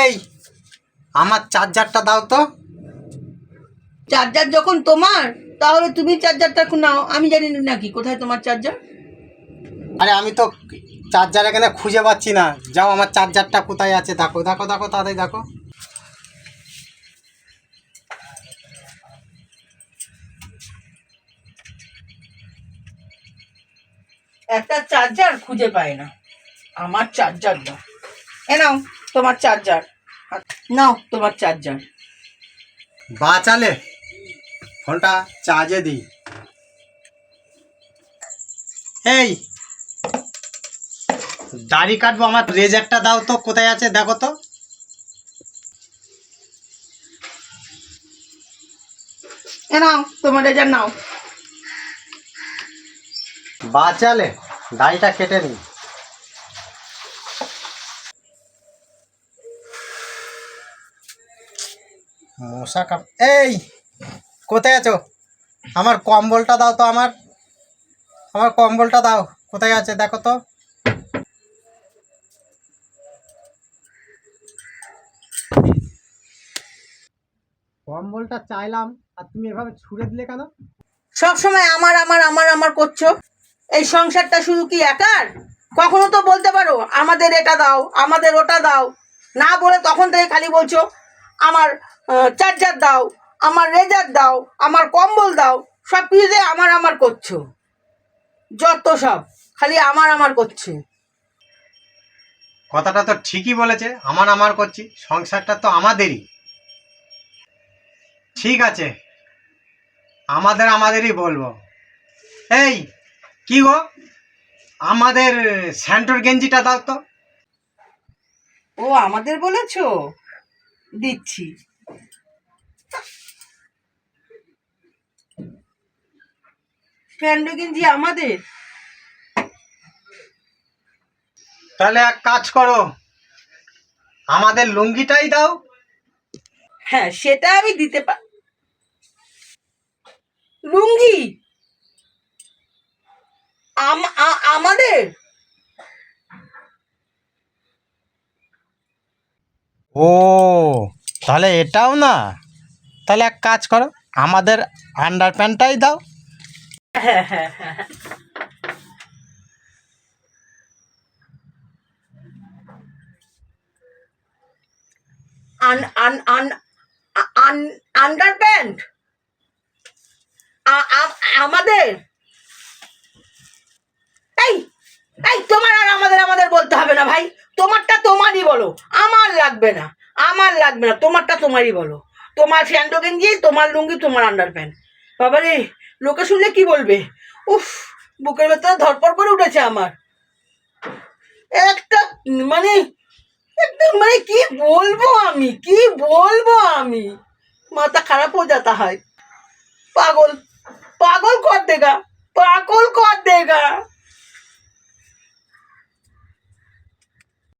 এই আমার চার্জারটা দাও তো। চার্জার যখন তোমার, তাহলে তুমি চার্জারটা নাও, আমি জানি নাকি কোথায় তোমার চার্জার। আরে আমি তো চার্জার এখানে খুঁজে পাচ্ছি না। যাও আমার চার্জারটা কোথায় আছে দেখো, দেখো দেখো তাড়াতাড়ি দেখো। একটা চার্জার খুঁজে পায় না। আমার চার্জার দাও। নাও তোমার চার্জার, নাও তোমার চার্জার। বাঁচালে ফোনটা চার্জে দিই। এই দাড়ি কাটবো, আমার রেজারটা দাও তো, কোথায় আছে দেখো তো। নাও তোমার রেজার নাও। বাঁচালে দাড়িটা কেটে নিই। মশা কাপ, এই কোথায় আছো? আমার কম্বলটা দাও তো, আমার কম্বলটা দাও, কোথায় আছে দেখো তো। কম্বলটা চাইলাম আর তুমি এভাবে ছুঁড়ে দিলে কেন? সব সময় আমার আমার আমার আমার করছো। এই সংসারটা শুধু কি একার? কখনো তো বলতে পারো আমাদের এটা দাও, আমাদের ওটা দাও। না বলে তখন থেকে খালি বলছো আমার চার্জার দাও, আমার রেজার দাও, আমার কম্বল দাও। সব কিছুতে আমার আমার করছো। যত সব খালি আমার আমার করছে। কথাটা তো ঠিকই বলেছে, আমার আমার করছি, সংসারটা তো আমাদেরই। ঠিক আছে, আমাদেরই বলবো। এই কি গো, আমাদের স্যান্টোর গেঞ্জিটা দাও তো। ও আমাদের বলেছো, দিচ্ছি। প্যান্ডো গেঞ্জি আমাদের? তাহলে এক কাজ করো, আমাদের লুঙ্গিটাই দাও। হ্যাঁ সেটা আমি দিতে পারি। লুঙ্গি আমাদের? ও তাহলে এটাও না, তাহলে এক কাজ করো, আমাদের আন্ডার প্যান্টটাই দাও। হ্যাঁ হ্যাঁ হ্যাঁ হ্যাঁ। আন আন আন আন আন্ডার প্যান্ট আমাদের? এই এই তোমার আর আমাদের আমাদের বলতে হবে না ভাই। তোমারটা তোমারই বলো, আমার লাগবে না, আমার লাগবে না। তোমারটা তোমারই বলো। তোমার স্যান্ডো গেঞ্জি, তোমার লুঙ্গি, তোমার আন্ডার প্যান্ট। বাবারে, লোকে শুনলে কি বলবে? উফ, বুকের ভেতরে ধরপড় করে উঠেছে আমার। একটা মানে একদম মানে কি বলবো আমি, কি বলবো আমি, মাথা খারাপ হয়ে যাতা হয়। পাগল, পাগল কর দেগা, পাগল কর দেগা।